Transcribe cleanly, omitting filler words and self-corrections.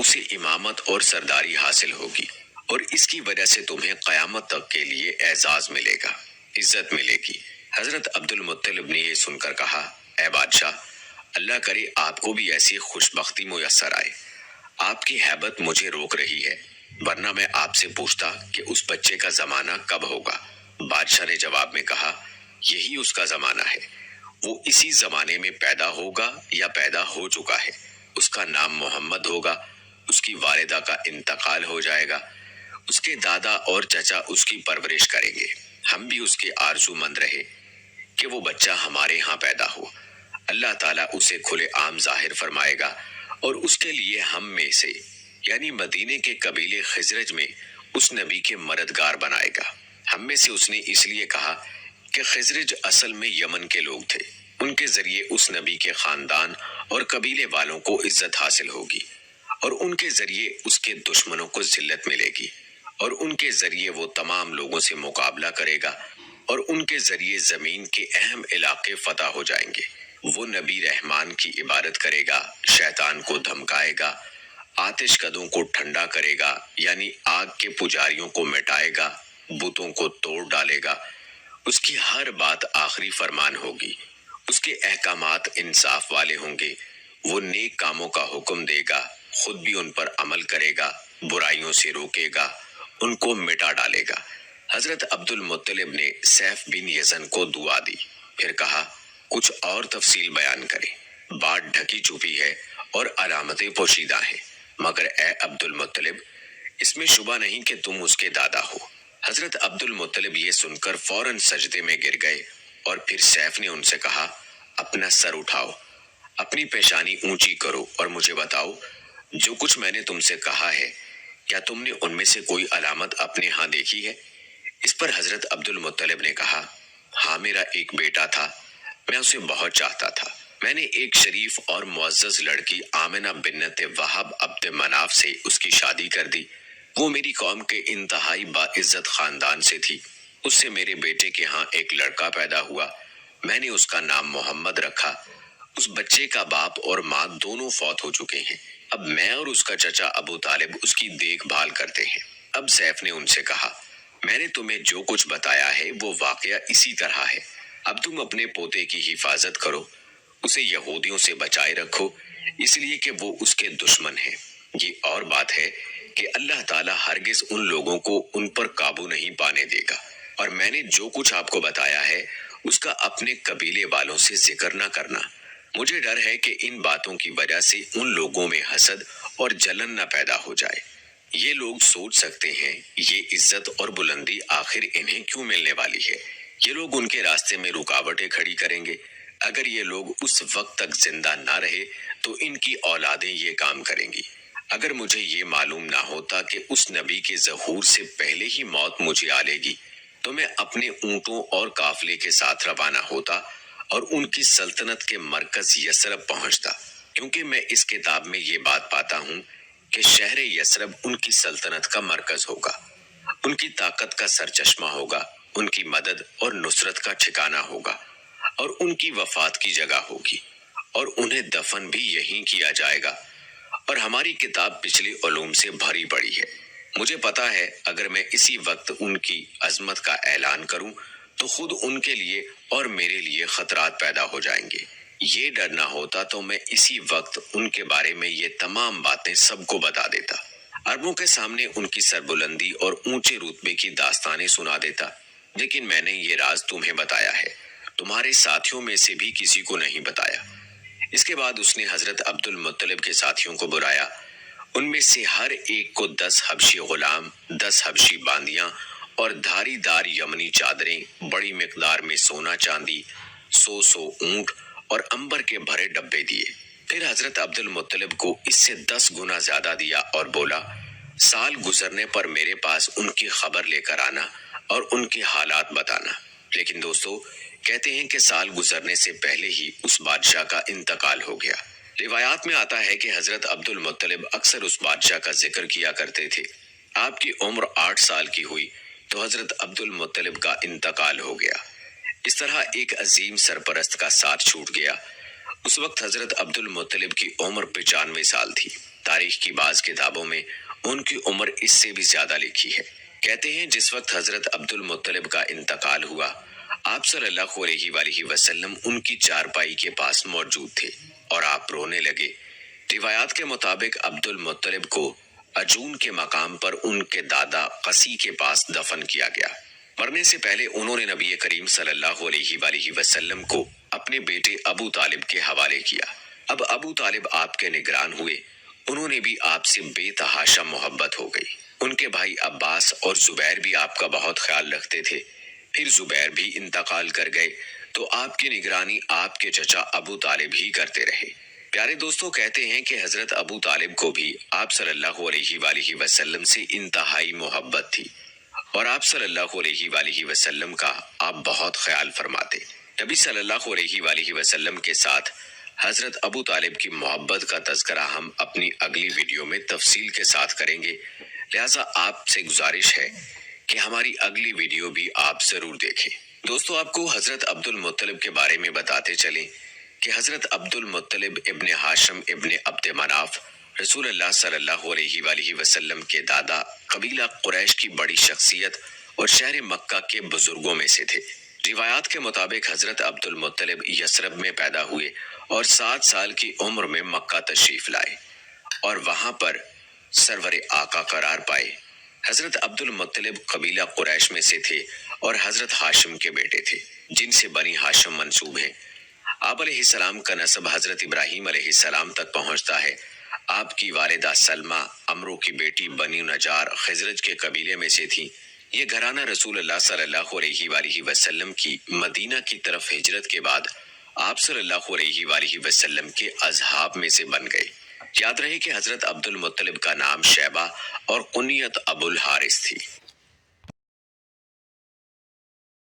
اسے امامت اور سرداری حاصل ہوگی، اور اس کی وجہ سے تمہیں قیامت تک کے لیے اعزاز ملے گا، عزت ملے گی۔ حضرت عبد المطلب نے یہ سن کر کہا، اے بادشاہ، اللہ کرے آپ کو بھی ایسی خوش بختی میسر آئے۔ آپ کی ہیبت مجھے روک رہی ہے، ورنہ میں آپ سے پوچھتا کہ اس بچے کا زمانہ کب ہوگا۔ بادشاہ نے جواب میں کہا، یہی اس کا زمانہ ہے، وہ اسی زمانے میں پیدا ہوگا یا پیدا ہو چکا ہے۔ اس کا نام محمد ہوگا، اس کی والدہ کا انتقال ہو جائے گا، اس کے دادا اور چچا اس کی پرورش کریں گے۔ ہم بھی اس کے آرزو مند رہے کہ وہ بچہ ہمارے ہاں پیدا ہو۔ اللہ تعالیٰ اسے کھلے عام ظاہر فرمائے گا اور اس کے لیے ہم میں سے یعنی مدینے کے قبیلے خزرج میں اس نبی کے مددگار بنائے گا۔ ہم میں سے اس نے اس لیے کہا کہ خزرج اصل میں یمن کے لوگ تھے، ان کے ذریعے اس نبی کے خاندان اور قبیلے والوں کو عزت حاصل ہوگی، اور ان کے ذریعے اس کے دشمنوں کو ذلت ملے گی، اور ان کے ذریعے وہ تمام لوگوں سے مقابلہ کرے گا، اور ان کے ذریعے زمین کے اہم علاقے فتح ہو جائیں گے۔ وہ نبی رحمان کی عبادت کرے گا، شیطان کو دھمکائے گا، آتش کدوں کو ٹھنڈا کرے گا یعنی آگ کے پجاریوں کو مٹائے گا، بتوں کو توڑ ڈالے گا۔ اس کی ہر بات آخری فرمان ہوگی، اس کے احکامات انصاف والے ہوں گے۔ وہ نیک کاموں کا حکم دے گا، خود بھی ان پر عمل کرے گا، برائیوں سے روکے گا، ان کو مٹا ڈالے گا۔ حضرت عبد المطلب نے سیف بن یزن کو دعا دی، پھر کہا، کچھ اور تفصیل بیان کریں۔ بات ڈھکی چھپی ہے اور علامتیں پوشیدہ ہیں، مگر اے عبد المطلب، اس میں شبہ نہیں کہ تم اس کے دادا ہو۔ حضرت عبد المطلب یہ سن کر فوراً سجدے میں گر گئے، اور پھر سیف نے ان سے کہا، اپنا سر اٹھاؤ، اپنی پیشانی اونچی کرو اور مجھے بتاؤ، جو کچھ میں نے تم سے کہا ہے، کیا تم نے ان میں سے کوئی علامت اپنے ہاں دیکھی ہے؟ اس پر حضرت عبد المطلب نے کہا، ہاں، میرا ایک بیٹا تھا، میں اسے بہت چاہتا تھا۔ میں نے ایک شریف اور معزز لڑکی آمنہ بنت وہب عبد مناف سے اس کی شادی کر دی۔ وہ میری قوم کے انتہائی باعزت خاندان سے تھی۔ اس سے میرے بیٹے کے ہاں ایک لڑکا پیدا ہوا، میں نے اس کا نام محمد رکھا۔ اس بچے کا باپ اور ماں دونوں فوت ہو چکے ہیں، اب میں اور اس کا چچا ابو طالب اس کی دیکھ بھال کرتے ہیں۔ اب سیف نے ان سے کہا، میں نے تمہیں جو کچھ بتایا ہے وہ واقعہ اسی طرح ہے، اب تم اپنے پوتے کی حفاظت کرو، اسے یہودیوں سے بچائے رکھو، اس لیے کہ وہ اس کے دشمن ہیں۔ یہ اور بات ہے کہ اللہ تعالیٰ ہرگز ان لوگوں کو ان پر قابو نہیں پانے دے گا، اور میں نے جو کچھ آپ کو بتایا ہے اس کا اپنے قبیلے والوں سے ذکر نہ کرنا۔ مجھے ڈر ہے کہ ان باتوں کی وجہ سے ان لوگوں میں حسد اور جلن نہ پیدا ہو جائے۔ یہ لوگ سوچ سکتے ہیں یہ عزت اور بلندی آخر انہیں کیوں ملنے والی ہے۔ یہ لوگ ان کے راستے میں رکاوٹیں کھڑی کریں گے۔ اگر یہ لوگ اس وقت تک زندہ نہ رہے تو ان کی اولادیں یہ کام کریں گی۔ اگر مجھے یہ معلوم نہ ہوتا کہ اس نبی کے ظہور سے پہلے ہی موت مجھے آ لے گی تو میں اپنے اونٹوں اور قافلے کے ساتھ روانہ ہوتا اور ان کی سلطنت کے مرکز یثرب پہنچتا، کیونکہ میں اس کتاب میں یہ بات پاتا ہوں کہ شہر یثرب ان کی سلطنت کا مرکز ہوگا، ان کی طاقت کا سرچشمہ ہوگا، ان کی مدد اور نصرت کا ٹھکانہ ہوگا، اور ان کی وفات کی جگہ ہوگی، اور انہیں دفن بھی یہیں کیا جائے گا۔ اور ہماری کتاب پچھلے علوم سے بھری پڑی ہے۔ مجھے پتا ہے اگر میں اسی وقت ان کی عظمت کا اعلان کروں تو خود ان کے لیے اور میرے لیے خطرات پیدا ہو جائیں گے۔ یہ ڈر نہ ہوتا تو میں اسی وقت ان کے بارے میں یہ تمام باتیں سب کو بتا دیتا، عربوں کے سامنے ان کی سربلندی اور اونچے رتبے کی داستانیں سنا دیتا، لیکن میں نے یہ راز تمہیں بتایا ہے، تمہارے ساتھیوں میں سے بھی کسی کو نہیں بتایا۔ اس کے بعد اس نے حضرت عبد المطلب کے ساتھیوں کو بلایا، ان میں سے ہر ایک کو 10 حبشی غلام، 10 حبشی باندیاں اور دھاری دار یمنی چادریں، بڑی مقدار میں سونا چاندی، 100 اونٹ اور عنبر کے بھرے ڈبے دیے۔ پھر حضرت عبد المطلب کو اس سے 10 گنا زیادہ دیا اور بولا، سال گزرنے پر میرے پاس ان کی خبر لے کر آنا اور ان کے حالات بتانا۔ لیکن دوستو، کہتے ہیں کہ سال گزرنے سے پہلے ہی اس بادشاہ کا انتقال ہو گیا۔ روایات میں آتا ہے کہ حضرت عبد المطلب اکثر اس بادشاہ کا ذکر کیا کرتے تھے۔ آپ کی عمر 8 سال کی ہوئی تو حضرت عبد المطلب کا انتقال ہو گیا۔ اس طرح ایک عظیم سرپرست کا ساتھ چھوٹ گیا۔ اس وقت حضرت عبد المطلب کی عمر 95 سال تھی۔ تاریخ کی بعض کتابوں میں ان کی عمر اس سے بھی زیادہ لکھی ہے۔ کہتے ہیں جس وقت حضرت عبد المطلب کا انتقال ہوا، آپ صلی اللہ علیہ وآلہ وسلم ان کی چارپائی کے پاس موجود تھے اور آپ رونے لگے۔ روایات کے مطابق عبد المطلب کو اجون کے مقام پر ان کے دادا قسی کے پاس دفن کیا گیا۔ مرنے سے پہلے انہوں نے نبی کریم صلی اللہ علیہ وآلہ وسلم کو اپنے بیٹے ابو طالب کے حوالے کیا۔ اب ابو طالب آپ کے نگران ہوئے، انہوں نے بھی آپ سے بے تحاشا محبت ہو گئی۔ ان کے بھائی عباس اور زبیر بھی آپ کا بہت خیال رکھتے تھے۔ پھر زبیر بھی انتقال کر گئے تو آپ کی نگرانی آپ کے چچا ابو طالب ہی کرتے رہے۔ پیارے دوستو، کہتے ہیں کہ حضرت ابو طالب کو بھی آپ صلی اللہ علیہ وآلہ وسلم سے انتہائی محبت تھی اور آپ صلی اللہ علیہ وآلہ وسلم کا آپ بہت خیال فرماتے۔ نبی صلی اللہ علیہ وآلہ وسلم کے ساتھ حضرت ابو طالب کی محبت کا تذکرہ ہم اپنی اگلی ویڈیو میں تفصیل کے ساتھ کریں گے، لہٰذا آپ سے گزارش ہے کہ ہماری اگلی ویڈیو بھی آپ ضرور دیکھیں۔ دوستو، آپ کو حضرت عبد المطلب کے بارے میں بتاتے چلیں کہ حضرت عبد المطلب ابن ہاشم ابن عبد مناف رسول اللہ صلی اللہ علیہ وآلہ وسلم کے دادا، قبیلہ قریش کی بڑی شخصیت اور شہر مکہ کے بزرگوں میں سے تھے۔ روایات کے مطابق حضرت عبد المطلب یثرب میں پیدا ہوئے اور 7 سال کی عمر میں مکہ تشریف لائے اور وہاں پر سرور آقا قرار پائے۔ حضرت عبد المطلب قبیلہ قریش میں سے تھے اور حضرت ہاشم کے بیٹے تھے، جن سے بنی ہاشم منسوب ہیں۔ آپ علیہ السلام کا نسب حضرت ابراہیم علیہ السلام تک پہنچتا ہے۔ آپ کی والدہ سلمہ عمرو کی بیٹی بنی نجار خزرج کے قبیلے میں سے تھی۔ یہ گھرانہ رسول اللہ صلی اللہ علیہ وآلہ وسلم کی مدینہ کی طرف ہجرت کے بعد آپ صلی اللہ علیہ وآلہ وسلم کے اصحاب میں سے بن گئے۔ یاد رہے کہ حضرت عبد المطلب کا نام شیبہ اور کنیت ابو الحارث تھی۔